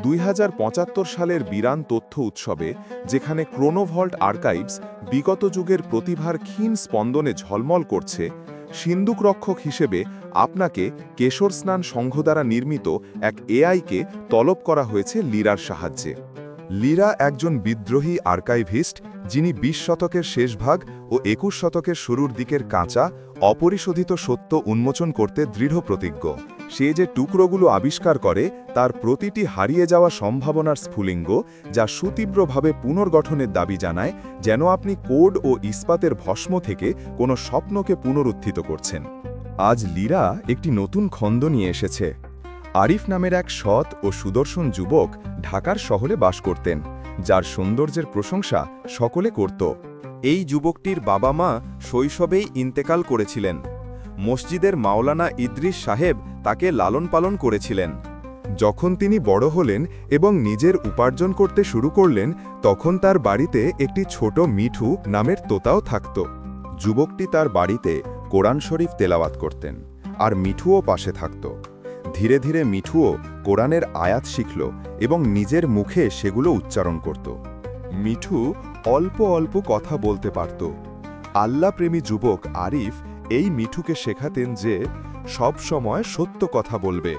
2075 সালের বিরান তথ্য উৎসবে, যেখানে ক্রোনোভল্ট আর্কাইভস বিগত যুগের প্রতিভার ক্ষীণ স্পন্দনে ঝলমল করছে, সিন্দুকরক্ষক হিসেবে আপনাকে কেশর স্নান সংঘ দ্বারা নির্মিত এক এআইকে তলব করা হয়েছে লিরার সাহায্যে। লিরা একজন বিদ্রোহী আর্কাইভিস্ট, যিনি 20 শতকের শেষভাগ ও 21 শতকের শুরুর দিকের কাঁচা, অপরিশোধিত সত্য উন্মোচন করতে দৃঢ় প্রতিজ্ঞ। সে যে টুকরোগুলো আবিষ্কার করে তার প্রতিটি হারিয়ে যাওয়া সম্ভাবনার স্ফুলিঙ্গ, যা সুতীব্রভাবে পুনর্গঠনের দাবি জানায়, যেন আপনি কোড ও ইস্পাতের ভস্ম থেকে কোনো স্বপ্নকে পুনরুত্থিত করছেন। আজ লিরা একটি নতুন খণ্ড নিয়ে এসেছে। আরিফ নামের এক সৎ ও সুদর্শন যুবক ঢাকার শহরে বাস করতেন, যার সৌন্দর্যের প্রশংসা সকলে করত। এই যুবকটির বাবা মা শৈশবেই ইন্তেকাল করেছিলেন। মসজিদের মাওলানা ইদ্রিস সাহেব তাকে লালন পালন করেছিলেন। যখন তিনি বড় হলেন এবং নিজের উপার্জন করতে শুরু করলেন, তখন তার বাড়িতে একটি ছোট মিঠু নামের তোতাও থাকত। যুবকটি তার বাড়িতে কোরআন শরীফ তেলাওয়াত করতেন, আর মিঠুও পাশে থাকত। ধীরে ধীরে মিঠুও কোরআনের আয়াত শিখল এবং নিজের মুখে সেগুলো উচ্চারণ করত। মিঠু অল্প অল্প কথা বলতে পারত। আল্লাহপ্রেমী যুবক আরিফ এই মিঠুকে শেখাতেন যে সব সময় সত্য কথা বলবে,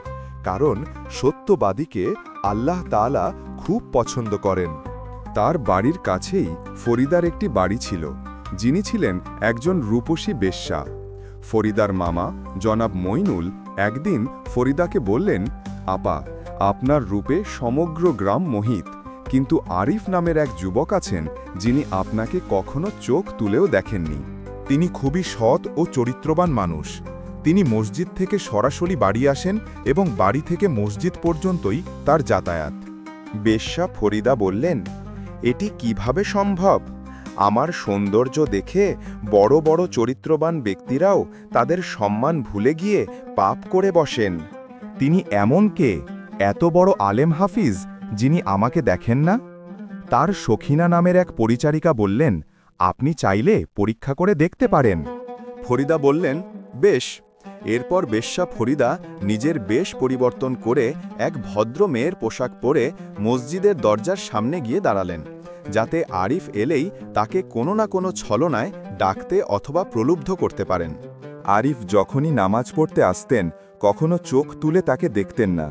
কারণ সত্যবাদীকে আল্লাহ তাআলা খুব পছন্দ করেন। তার বাড়ির কাছেই ফরিদার একটি বাড়ি ছিল, যিনি ছিলেন একজন রূপসী বেশ্যা। ফরিদার মামা জনাব মইনুল একদিন ফরিদাকে বললেন, আপা, আপনার রূপে সমগ্র গ্রাম মোহিত, কিন্তু আরিফ নামের এক যুবক আছেন যিনি আপনাকে কখনো চোখ তুলেও দেখেননি। তিনি খুবই সৎ ও চরিত্রবান মানুষ। তিনি মসজিদ থেকে সরাসরি বাড়ি আসেন এবং বাড়ি থেকে মসজিদ পর্যন্তই তার যাতায়াত। বেশ্যা ফরিদা বললেন, এটি কিভাবে সম্ভব? আমার সৌন্দর্য দেখে বড় বড় চরিত্রবান ব্যক্তিরাও তাদের সম্মান ভুলে গিয়ে পাপ করে বসেন। তিনি এমন কে, এত বড় আলেম হাফিজ, যিনি আমাকে দেখেন না? তার সখিনা নামের এক পরিচারিকা বললেন, আপনি চাইলে পরীক্ষা করে দেখতে পারেন। ফরিদা বললেন, বেশ। এরপর বেশ্যা ফরিদা নিজের বেশ পরিবর্তন করে এক ভদ্র মেয়ের পোশাক পরে মসজিদের দরজার সামনে গিয়ে দাঁড়ালেন, যাতে আরিফ এলেই তাকে কোনো না কোনো ছলনায় ডাকতে অথবা প্রলুব্ধ করতে পারেন। আরিফ যখনই নামাজ পড়তে আসতেন, কখনো চোখ তুলে তাকে দেখতেন না।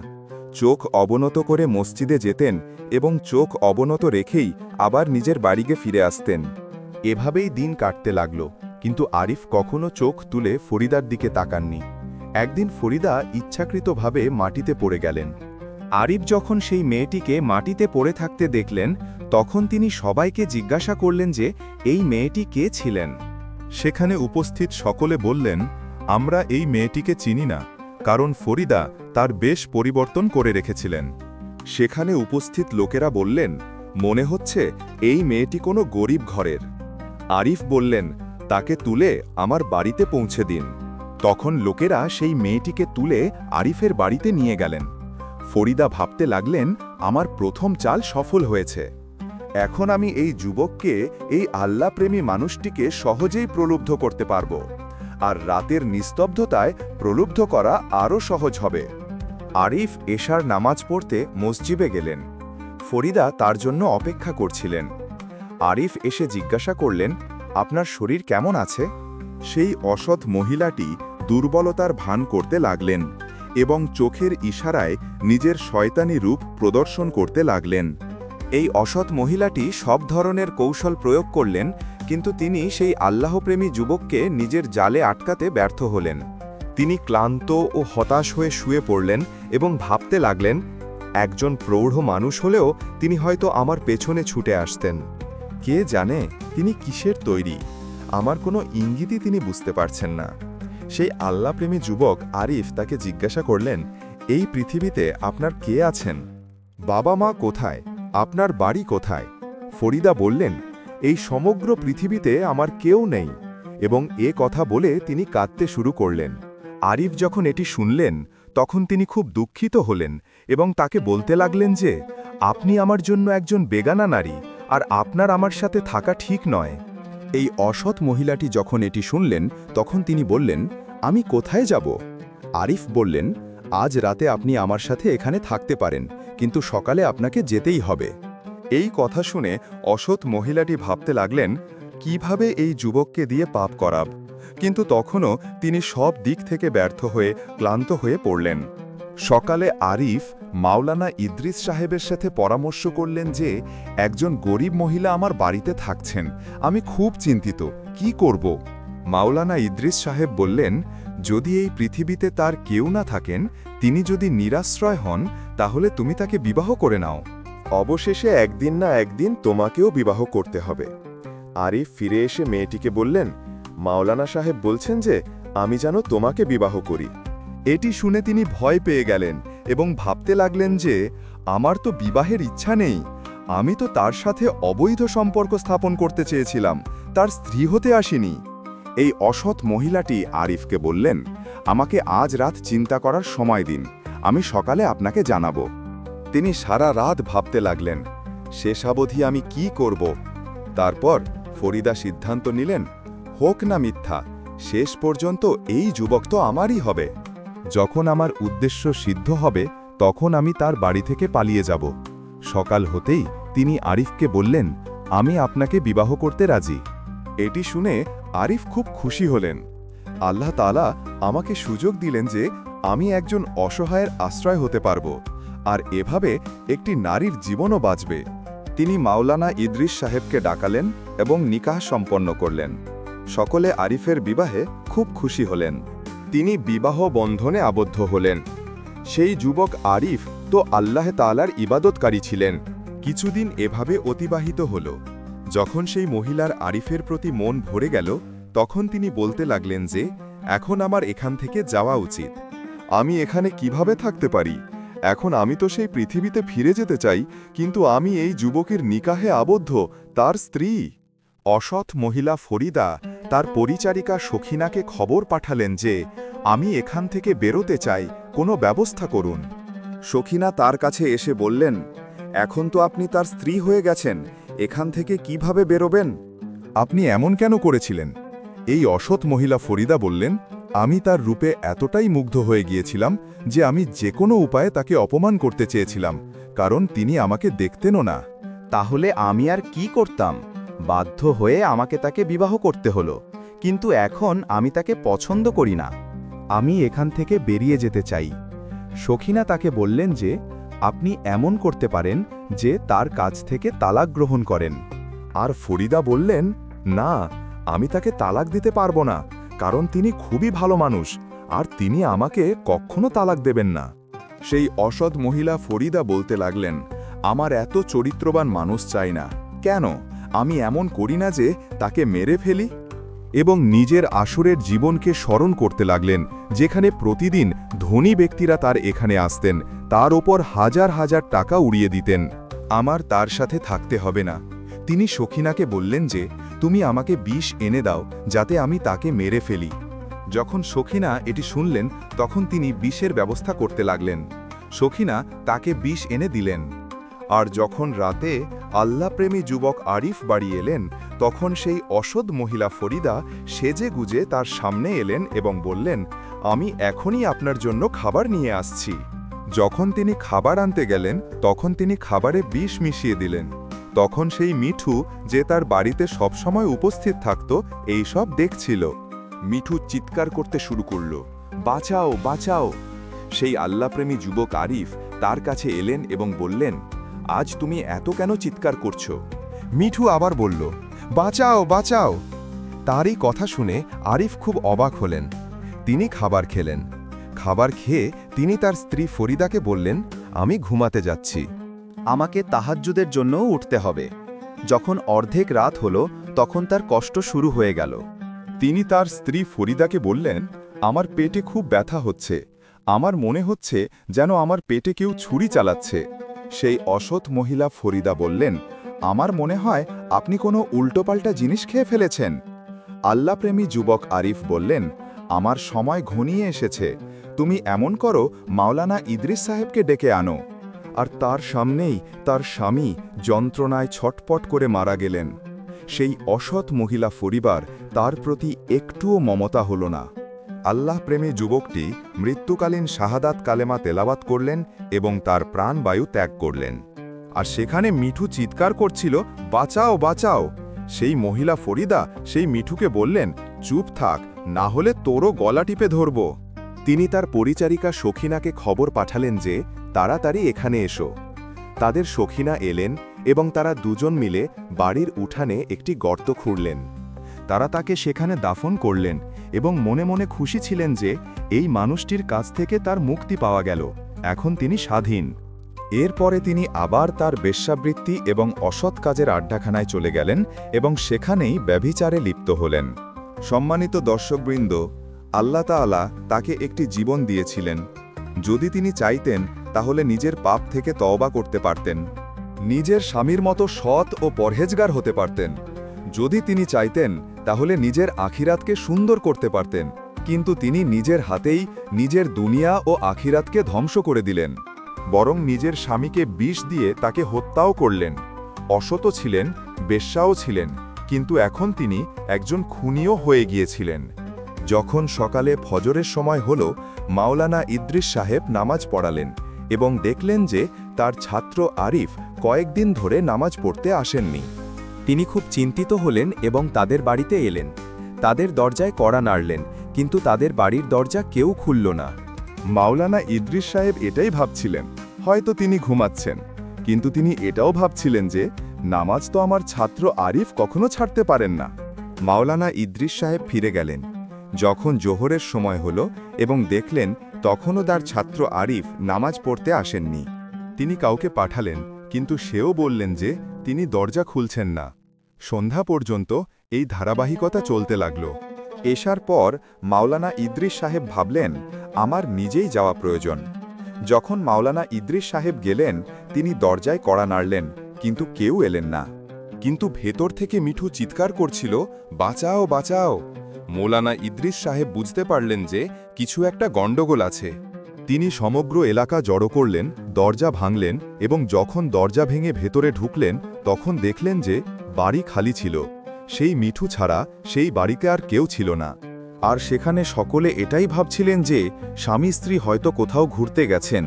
চোখ অবনত করে মসজিদে যেতেন এবং চোখ অবনত রেখেই আবার নিজের বাড়িতে ফিরে আসতেন। এভাবেই দিন কাটতে লাগল, কিন্তু আরিফ কখনো চোখ তুলে ফরিদার দিকে তাকাননি। একদিন ফরিদা ইচ্ছাকৃতভাবে মাটিতে পড়ে গেলেন। আরিফ যখন সেই মেয়েটিকে মাটিতে পড়ে থাকতে দেখলেন, তখন তিনি সবাইকে জিজ্ঞাসা করলেন যে এই মেয়েটি কে ছিলেন। সেখানে উপস্থিত সকলে বললেন, আমরা এই মেয়েটিকে চিনি না, কারণ ফরিদা তার বেশ পরিবর্তন করে রেখেছিলেন। সেখানে উপস্থিত লোকেরা বললেন, মনে হচ্ছে এই মেয়েটি কোনো গরিব ঘরের। আরিফ বললেন, তাকে তুলে আমার বাড়িতে পৌঁছে দিন। তখন লোকেরা সেই মেয়েটিকে তুলে আরিফের বাড়িতে নিয়ে গেলেন। ফরিদা ভাবতে লাগলেন, আমার প্রথম চাল সফল হয়েছে। এখন আমি এই যুবককে, এই আল্লাহপ্রেমী মানুষটিকে সহজেই প্রলুব্ধ করতে পারব, আর রাতের নিস্তব্ধতায় প্রলুব্ধ করা আরও সহজ হবে। আরিফ এশার নামাজ পড়তে মসজিদে গেলেন। ফরিদা তার জন্য অপেক্ষা করছিলেন। আরিফ এসে জিজ্ঞাসা করলেন, আপনার শরীর কেমন আছে? সেই অসৎ মহিলাটি দুর্বলতার ভান করতে লাগলেন এবং চোখের ইশারায় নিজের শয়তানি রূপ প্রদর্শন করতে লাগলেন। এই অসৎ মহিলাটি সব ধরনের কৌশল প্রয়োগ করলেন, কিন্তু তিনি সেই আল্লাহপ্রেমী যুবককে নিজের জালে আটকাতে ব্যর্থ হলেন। তিনি ক্লান্ত ও হতাশ হয়ে শুয়ে পড়লেন এবং ভাবতে লাগলেন, একজন প্রৌঢ় মানুষ হলেও তিনি হয়তো আমার পেছনে ছুটে আসতেন। কে জানে তিনি কিসের তৈরি? আমার কোনো ইঙ্গিতই তিনি বুঝতে পারছেন না। সেই আল্লাহপ্রেমী যুবক আরিফ তাকে জিজ্ঞাসা করলেন, এই পৃথিবীতে আপনার কে আছেন? বাবা মা কোথায়? আপনার বাড়ি কোথায়? ফরিদা বললেন, এই সমগ্র পৃথিবীতে আমার কেউ নেই, এবং এ কথা বলে তিনি কাঁদতে শুরু করলেন। আরিফ যখন এটি শুনলেন, তখন তিনি খুব দুঃখিত হলেন এবং তাকে বলতে লাগলেন যে, আপনি আমার জন্য একজন বেগানা নারী, আর আপনার আমার সাথে থাকা ঠিক নয়। এই অসৎ মহিলাটি যখন এটি শুনলেন, তখন তিনি বললেন, আমি কোথায় যাব? আরিফ বললেন, আজ রাতে আপনি আমার সাথে এখানে থাকতে পারেন, কিন্তু সকালে আপনাকে যেতেই হবে। এই কথা শুনে অসৎ মহিলাটি ভাবতে লাগলেন কিভাবে এই যুবককে দিয়ে পাপ করাব, কিন্তু তখনও তিনি সব দিক থেকে ব্যর্থ হয়ে ক্লান্ত হয়ে পড়লেন। সকালে আরিফ মাওলানা ইদ্রিস সাহেবের সাথে পরামর্শ করলেন যে একজন গরিব মহিলা আমার বাড়িতে থাকছেন, আমি খুব চিন্তিত, কি করব? মাওলানা ইদ্রিস সাহেব বললেন, যদি এই পৃথিবীতে তার কেউ না থাকেন, তিনি যদি নিরাশ্রয় হন, তাহলে তুমি তাকে বিবাহ করে নাও। অবশেষে একদিন না একদিন তোমাকেও বিবাহ করতে হবে। আরিফ ফিরে এসে মেয়েটিকে বললেন, মাওলানা সাহেব বলছেন যে আমি যেন তোমাকে বিবাহ করি। এটি শুনে তিনি ভয় পেয়ে গেলেন এবং ভাবতে লাগলেন যে আমার তো বিবাহের ইচ্ছা নেই, আমি তো তার সাথে অবৈধ সম্পর্ক স্থাপন করতে চেয়েছিলাম, তার স্ত্রী হতে আসিনি। এই অসৎ মহিলাটি আরিফকে বললেন, আমাকে আজ রাত চিন্তা করার সময় দিন, আমি সকালে আপনাকে জানাব। তিনি সারা রাত ভাবতে লাগলেন, শেষাবধি আমি কি করব? তারপর ফরিদা সিদ্ধান্ত নিলেন, হোক না মিথ্যা, শেষ পর্যন্ত এই যুবক তো আমারই হবে। যখন আমার উদ্দেশ্য সিদ্ধ হবে তখন আমি তার বাড়ি থেকে পালিয়ে যাব। সকাল হতেই তিনি আরিফকে বললেন, আমি আপনাকে বিবাহ করতে রাজি। এটি শুনে আরিফ খুব খুশি হলেন। আল্লাহ তাআলা আমাকে সুযোগ দিলেন যে আমি একজন অসহায়ের আশ্রয় হতে পারব, আর এভাবে একটি নারীর জীবনও বাঁচবে। তিনি মাওলানা ইদ্রিস সাহেবকে ডাকালেন এবং নিকাহ সম্পন্ন করলেন। সকলে আরিফের বিবাহে খুব খুশি হলেন। তিনি বিবাহ বন্ধনে আবদ্ধ হলেন। সেই যুবক আরিফ তো আল্লাহ তাআলার ইবাদতকারী ছিলেন। কিছুদিন এভাবে অতিবাহিত হল। যখন সেই মহিলার আরিফের প্রতি মন ভরে গেল, তখন তিনি বলতে লাগলেন যে এখন আমার এখান থেকে যাওয়া উচিত। আমি এখানে কিভাবে থাকতে পারি? এখন আমি তো সেই পৃথিবীতে ফিরে যেতে চাই, কিন্তু আমি এই যুবকের নিকাহে আবদ্ধ, তার স্ত্রী। অসৎ মহিলা ফরিদা তার পরিচারিকা সখিনাকে খবর পাঠালেন যে আমি এখান থেকে বেরোতে চাই, কোনো ব্যবস্থা করুন। সখিনা তার কাছে এসে বললেন, এখন তো আপনি তার স্ত্রী হয়ে গেছেন, এখান থেকে কিভাবে বেরোবেন? আপনি এমন কেন করেছিলেন? এই অসৎ মহিলা ফরিদা বললেন, আমি তার রূপে এতটাই মুগ্ধ হয়ে গিয়েছিলাম যে আমি যে কোনো উপায়ে তাকে অপমান করতে চেয়েছিলাম, কারণ তিনি আমাকে দেখতেনও না। তাহলে আমি আর কি করতাম? বাধ্য হয়ে আমাকে তাকে বিবাহ করতে হলো, কিন্তু এখন আমি তাকে পছন্দ করি না। আমি এখান থেকে বেরিয়ে যেতে চাই। সখিনা তাকে বললেন যে আপনি এমন করতে পারেন যে তার কাছ থেকে তালাক গ্রহণ করেন। আর ফরিদা বললেন, না, আমি তাকে তালাক দিতে পারবো না, কারণ তিনি খুবই ভালো মানুষ, আর তিনি আমাকে কখনো তালাক দেবেন না। সেই অসৎ মহিলা ফরিদা বলতে লাগলেন, আমার এত চরিত্রবান মানুষ চাই না। কেন? আমি এমন করি না যে তাকে মেরে ফেলি। এবং নিজের আসরের জীবনকে স্মরণ করতে লাগলেন, যেখানে প্রতিদিন ধনী ব্যক্তিরা তার এখানে আসতেন, তার ওপর হাজার হাজার টাকা উড়িয়ে দিতেন। আমার তার সাথে থাকতে হবে না। তিনি সখিনাকে বললেন যে তুমি আমাকে বিষ এনে দাও, যাতে আমি তাকে মেরে ফেলি। যখন সখিনা এটি শুনলেন, তখন তিনি বিষের ব্যবস্থা করতে লাগলেন। সখিনা তাকে বিষ এনে দিলেন। আর যখন রাতে আল্লাহপ্রেমী যুবক আরিফ বাড়ি এলেন, তখন সেই অসৎ মহিলা ফরিদা সেজে গুজে তার সামনে এলেন এবং বললেন, আমি এখনই আপনার জন্য খাবার নিয়ে আসছি। যখন তিনি খাবার আনতে গেলেন, তখন তিনি খাবারে বিষ মিশিয়ে দিলেন। তখন সেই মিঠু, যে তার বাড়িতে সবসময় উপস্থিত থাকত, এই সব দেখছিল। মিঠু চিৎকার করতে শুরু করল, বাঁচাও, বাঁচাও! সেই আল্লাহপ্রেমী যুবক আরিফ তার কাছে এলেন এবং বললেন, আজ তুমি এত কেন চিৎকার করছো? মিঠু আবার বলল, বাঁচাও, বাঁচাও! তারই কথা শুনে আরিফ খুব অবাক হলেন। তিনি খাবার খেলেন। খাবার খেয়ে তিনি তার স্ত্রী ফরিদাকে বললেন, আমি ঘুমাতে যাচ্ছি। আমাকে তাহাজ্জুদের জন্যও উঠতে হবে। যখন অর্ধেক রাত হলো, তখন তার কষ্ট শুরু হয়ে গেল। তিনি তার স্ত্রী ফরিদাকে বললেন, আমার পেটে খুব ব্যথা হচ্ছে, আমার মনে হচ্ছে যেন আমার পেটে কেউ ছুরি চালাচ্ছে। সেই অসৎ মহিলা ফরিদা বললেন, আমার মনে হয় আপনি কোনো উল্টোপাল্টা জিনিস খেয়ে ফেলেছেন। আল্লাহপ্রেমী যুবক আরিফ বললেন, আমার সময় ঘনিয়ে এসেছে, তুমি এমন করো, মাওলানা ইদ্রিস সাহেবকে ডেকে আনো। আর তার সামনেই তার স্বামী যন্ত্রণায় ছটপট করে মারা গেলেন। সেই অসৎ মহিলা পরিবার তার প্রতি একটুও মমতা হল না। আল্লাহপ্রেমী যুবকটি মৃত্যুকালীন শাহাদাত কালেমা তেলাওয়াত করলেন এবং তার প্রাণবায়ু ত্যাগ করলেন। আর সেখানে মিঠু চিৎকার করছিল, বাঁচাও বাঁচাও! সেই মহিলা ফরিদা সেই মিঠুকে বললেন, চুপ থাক, না হলে তোরও গলা টিপে ধরব। তিনি তার পরিচারিকা সখিনাকে খবর পাঠালেন যে তাড়াতাড়ি এখানে এসো। তাদের সখিনা এলেন এবং তারা দুজন মিলে বাড়ির উঠানে একটি গর্ত খুঁড়লেন। তারা তাকে সেখানে দাফন করলেন এবং মনে মনে খুশি ছিলেন যে এই মানুষটির কাছ থেকে তার মুক্তি পাওয়া গেল, এখন তিনি স্বাধীন। এরপরে তিনি আবার তার বেশ্যাবৃত্তি এবং অসৎ কাজের আড্ডাখানায় চলে গেলেন এবং সেখানেই ব্যভিচারে লিপ্ত হলেন। সম্মানিত দর্শকবৃন্দ, আল্লাহ তাআলা তাকে একটি জীবন দিয়েছিলেন। যদি তিনি চাইতেন তাহলে নিজের পাপ থেকে তওবা করতে পারতেন, নিজের স্বামীর মতো সৎ ও পরহেজগার হতে পারতেন। যদি তিনি চাইতেন তাহলে নিজের আখিরাতকে সুন্দর করতে পারতেন, কিন্তু তিনি নিজের হাতেই নিজের দুনিয়া ও আখিরাতকে ধ্বংস করে দিলেন। বরং নিজের স্বামীকে বিষ দিয়ে তাকে হত্যাও করলেন। অসৎ ছিলেন, বেশ্যাও ছিলেন, কিন্তু এখন তিনি একজন খুনিও হয়ে গিয়েছিলেন। যখন সকালে ফজরের সময় হল, মাওলানা ইদ্রিস সাহেব নামাজ পড়ালেন এবং দেখলেন যে তার ছাত্র আরিফ কয়েকদিন ধরে নামাজ পড়তে আসেননি। তিনি খুব চিন্তিত হলেন এবং তাদের বাড়িতে এলেন। তাদের দরজায় কড়া নাড়লেন, কিন্তু তাদের বাড়ির দরজা কেউ খুলল না। মাওলানা ইদ্রিস সাহেব এটাই ভাবছিলেন, হয়তো তিনি ঘুমাচ্ছেন, কিন্তু তিনি এটাও ভাবছিলেন যে নামাজ তো আমার ছাত্র আরিফ কখনো ছাড়তে পারেন না। মাওলানা ইদ্রিস সাহেব ফিরে গেলেন। যখন জোহরের সময় হল এবং দেখলেন তখনও তার ছাত্র আরিফ নামাজ পড়তে আসেননি। তিনি কাউকে পাঠালেন, কিন্তু সেও বললেন যে তিনি দরজা খুলছেন না। সন্ধ্যা পর্যন্ত এই ধারাবাহিকতা চলতে লাগল। এশার পর মাওলানা ইদ্রিস সাহেব ভাবলেন, আমার নিজেই যাওয়া প্রয়োজন। যখন মাওলানা ইদ্রিস সাহেব গেলেন, তিনি দরজায় কড়া নাড়লেন, কিন্তু কেউ এলেন না। কিন্তু ভেতর থেকে মিঠু চিৎকার করছিল, বাঁচাও বাঁচাও! মৌলানা ইদ্রিস সাহেব বুঝতে পারলেন যে কিছু একটা গণ্ডগোল আছে। তিনি সমগ্র এলাকা জড়ো করলেন, দরজা ভাঙলেন এবং যখন দরজা ভেঙে ভেতরে ঢুকলেন তখন দেখলেন যে বাড়ি খালি ছিল। সেই মিঠু ছাড়া সেই বাড়িতে আর কেউ ছিল না। আর সেখানে সকলে এটাই ভাবছিলেন যে স্বামী স্ত্রী হয়তো কোথাও ঘুরতে গেছেন।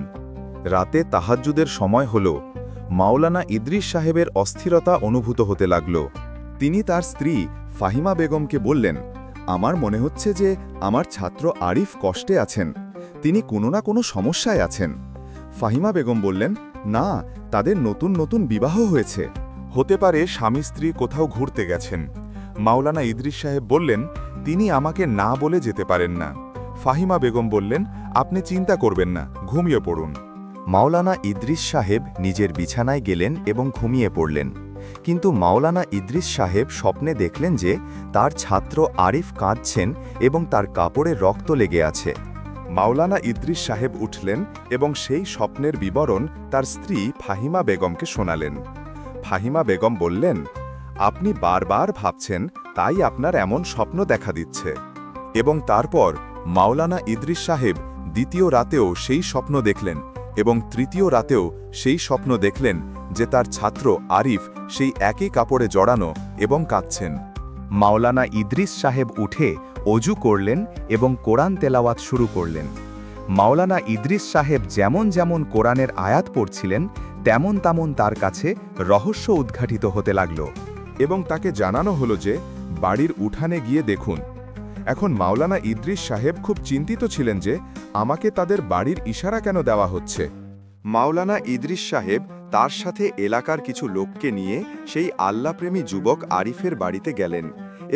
রাতে তাহাজ্জুদের সময় হল। মাওলানা ইদ্রিস সাহেবের অস্থিরতা অনুভূত হতে লাগল। তিনি তার স্ত্রী ফাহিমা বেগমকে বললেন, আমার মনে হচ্ছে যে আমার ছাত্র আরিফ কষ্টে আছেন, তিনি কোনো না কোনো সমস্যায় আছেন। ফাহিমা বেগম বললেন, না, তাদের নতুন নতুন বিবাহ হয়েছে, হতে পারে স্বামী স্ত্রী কোথাও ঘুরতে গেছেন। মাওলানা ইদ্রিস সাহেব বললেন, তিনি আমাকে না বলে যেতে পারেন না। ফাহিমা বেগম বললেন, আপনি চিন্তা করবেন না, ঘুমিয়ে পড়ুন। মাওলানা ইদ্রিস সাহেব নিজের বিছানায় গেলেন এবং ঘুমিয়ে পড়লেন। কিন্তু মাওলানা ইদ্রিস সাহেব স্বপ্নে দেখলেন যে তার ছাত্র আরিফ কাঁদছেন এবং তার কাপড়ে রক্ত লেগে আছে। মাওলানা ইদ্রিস সাহেব উঠলেন এবং সেই স্বপ্নের বিবরণ তার স্ত্রী ফাহিমা বেগমকে শোনালেন। ফাহিমা বেগম বললেন, আপনি বারবার ভাবছেন, তাই আপনার এমন স্বপ্ন দেখা দিচ্ছে। এবং তারপর মাওলানা ইদ্রিস সাহেব দ্বিতীয় রাতেও সেই স্বপ্ন দেখলেন এবং তৃতীয় রাতেও সেই স্বপ্ন দেখলেন যে তার ছাত্র আরিফ সেই একই কাপড়ে জড়ানো এবং কাঁদছেন। মাওলানা ইদ্রিস সাহেব উঠে অজু করলেন এবং কোরআন তেলাওয়াত শুরু করলেন। মাওলানা ইদ্রিস সাহেব যেমন যেমন কোরআনের আয়াত পড়ছিলেন তেমন তেমন তার কাছে রহস্য উদ্ঘাটিত হতে লাগল। এবং তাকে জানানো হলো যে বাড়ির উঠানে গিয়ে দেখুন। এখন মাওলানা ইদ্রিস সাহেব খুব চিন্তিত ছিলেন যে আমাকে তাদের বাড়ির ইশারা কেন দেওয়া হচ্ছে। মাওলানা ইদ্রিস সাহেব তার সাথে এলাকার কিছু লোককে নিয়ে সেই আল্লাহপ্রেমী যুবক আরিফের বাড়িতে গেলেন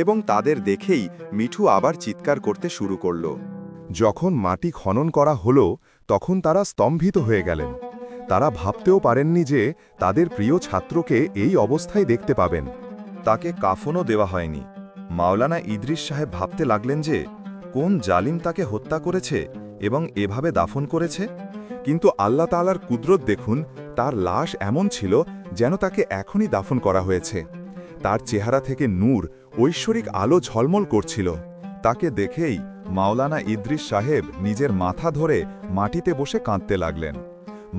এবং তাদের দেখেই মিঠু আবার চিৎকার করতে শুরু করল। যখন মাটি খনন করা হলো তখন তারা স্তম্ভিত হয়ে গেলেন। তারা ভাবতেও পারেননি যে তাদের প্রিয় ছাত্রকে এই অবস্থায় দেখতে পাবেন। তাকে কাফনও দেওয়া হয়নি। মাওলানা ইদ্রিস সাহেব ভাবতে লাগলেন যে কোন জালিম তাকে হত্যা করেছে এবং এভাবে দাফন করেছে। কিন্তু আল্লাহ তাআলার কুদরত দেখুন, তার লাশ এমন ছিল যেন তাকে এখনই দাফন করা হয়েছে। তার চেহারা থেকে নূর, ঐশ্বরিক আলো ঝলমল করছিল। তাকে দেখেই মাওলানা ইদ্রিস সাহেব নিজের মাথা ধরে মাটিতে বসে কাঁদতে লাগলেন।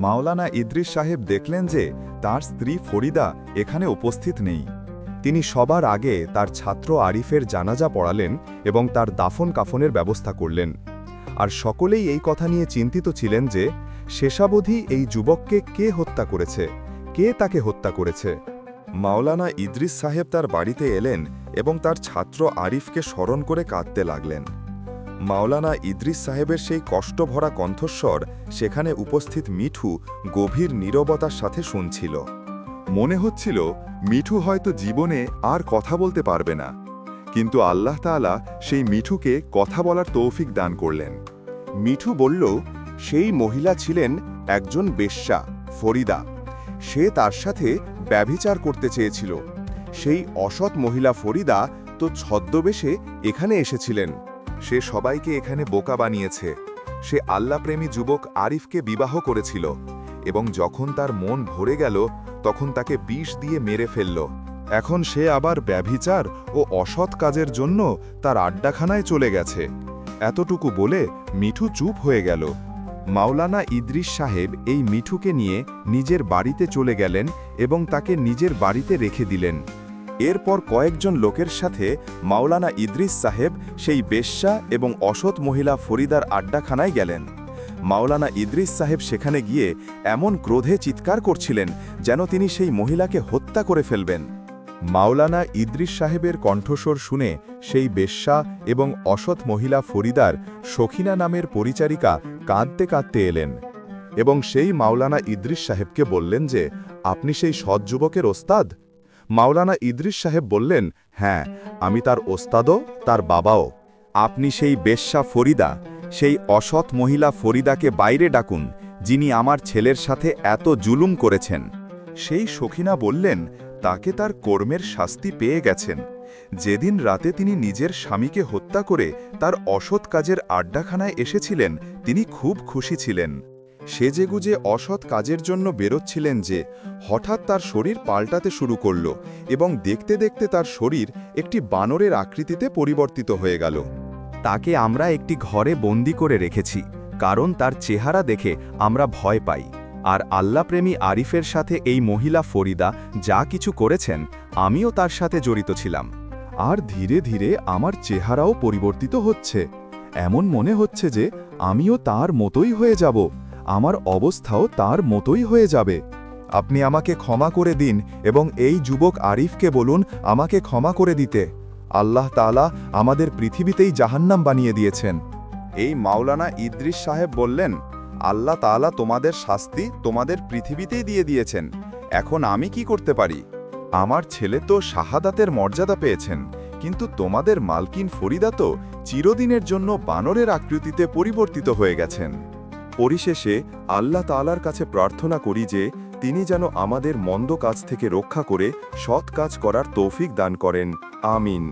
মাওলানা ইদ্রিস সাহেব দেখলেন যে তার স্ত্রী ফরিদা এখানে উপস্থিত নেই। তিনি সবার আগে তার ছাত্র আরিফের জানাজা পড়ালেন এবং তার দাফন কাফনের ব্যবস্থা করলেন। আর সকলেই এই কথা নিয়ে চিন্তিত ছিলেন যে শেষাবধি এই যুবককে কে হত্যা করেছে, কে তাকে হত্যা করেছে। মাওলানা ইদ্রিস সাহেব তার বাড়িতে এলেন এবং তার ছাত্র আরিফকে স্মরণ করে কাঁদতে লাগলেন। মাওলানা ইদ্রিস সাহেবের সেই কষ্টভরা কণ্ঠস্বর সেখানে উপস্থিত মিঠু গভীর নীরবতার সাথে শুনছিল। মনে হচ্ছিল মিঠু হয়তো জীবনে আর কথা বলতে পারবে না, কিন্তু আল্লাহ তাআলা সেই মিঠুকে কথা বলার তৌফিক দান করলেন। মিঠু বলল, সেই মহিলা ছিলেন একজন বেশ্যা, ফরিদা। সে তার সাথে ব্যভিচার করতে চেয়েছিল। সেই অসৎ মহিলা ফরিদা তো ছদ্মবেশে এখানে এসেছিলেন। সে সবাইকে এখানে বোকা বানিয়েছে। সে আল্লাহপ্রেমী যুবক আরিফকে বিবাহ করেছিল এবং যখন তার মন ভরে গেল তখন তাকে বিষ দিয়ে মেরে ফেলল। এখন সে আবার ব্যভিচার ও অসৎ কাজের জন্য তার আড্ডাখানায় চলে গেছে। এতটুকু বলে মিঠু চুপ হয়ে গেল। মাওলানা ইদ্রিস সাহেব এই মিঠুকে নিয়ে নিজের বাড়িতে চলে গেলেন এবং তাকে নিজের বাড়িতে রেখে দিলেন। এরপর কয়েকজন লোকের সাথে মাওলানা ইদ্রিস সাহেব সেই বেশ্যা এবং অসৎ মহিলা ফরিদার আড্ডাখানায় গেলেন। মাওলানা ইদ্রিস সাহেব সেখানে গিয়ে এমন ক্রোধে চিৎকার করছিলেন যেন তিনি সেই মহিলাকে হত্যা করে ফেলবেন। মাওলানা ইদ্রিস সাহেবের কণ্ঠস্বর শুনে সেই বেশ্যা এবং অসৎ মহিলা ফরিদার সখিনা নামের পরিচারিকা কাঁদতে কাঁদতে এলেন এবং সেই মাওলানা ইদ্রিস সাহেবকে বললেন যে, আপনি সেই সৎ যুবকের ওস্তাদ? মাওলানা ইদ্রিস সাহেব বললেন, হ্যাঁ, আমি তার ওস্তাদও, তার বাবাও। আপনি সেই বেশ্যা ফরিদা, সেই অসৎ মহিলা ফরিদাকে বাইরে ডাকুন, যিনি আমার ছেলের সাথে এত জুলুম করেছেন। সেই সখিনা বললেন, তাকে তার কর্মের শাস্তি পেয়ে গেছেন। যেদিন রাতে তিনি নিজের স্বামীকে হত্যা করে তার অসৎ কাজের আড্ডাখানায় এসেছিলেন, তিনি খুব খুশি ছিলেন। সেজেগুজে অসৎ কাজের জন্য বেরোচ্ছিলেন যে হঠাৎ তার শরীর পাল্টাতে শুরু করল এবং দেখতে দেখতে তার শরীর একটি বানরের আকৃতিতে পরিবর্তিত হয়ে গেল। তাকে আমরা একটি ঘরে বন্দি করে রেখেছি, কারণ তার চেহারা দেখে আমরা ভয় পাই। আর আল্লাহপ্রেমী আরিফের সাথে এই মহিলা ফরিদা যা কিছু করেছেন, আমিও তার সাথে জড়িত ছিলাম। আর ধীরে ধীরে আমার চেহারাও পরিবর্তিত হচ্ছে। এমন মনে হচ্ছে যে আমিও তার মতোই হয়ে যাব, আমার অবস্থাও তার মতোই হয়ে যাবে। আপনি আমাকে ক্ষমা করে দিন এবং এই যুবক আরিফকে বলুন আমাকে ক্ষমা করে দিতে। আল্লাহ তাআলা আমাদের পৃথিবীতেই জাহান্নাম বানিয়ে দিয়েছেন। এই মাওলানা ইদ্রিস সাহেব বললেন, আল্লাহ তাআলা তোমাদের শাস্তি তোমাদের পৃথিবীতেই দিয়ে দিয়েছেন। এখন আমি কি করতে পারি? আমার ছেলে তো শাহাদাতের মর্যাদা পেয়েছেন, কিন্তু তোমাদের মালকিন ফরিদা তো চিরদিনের জন্য বানরের আকৃতিতে পরিবর্তিত হয়ে গেছেন। পরিশেষে আল্লাহ তাআলার কাছে প্রার্থনা করি যে তিনি যেন আমাদের মন্দ কাজ থেকে রক্ষা করে সৎ কাজ করার তৌফিক দান করেন। আমিন।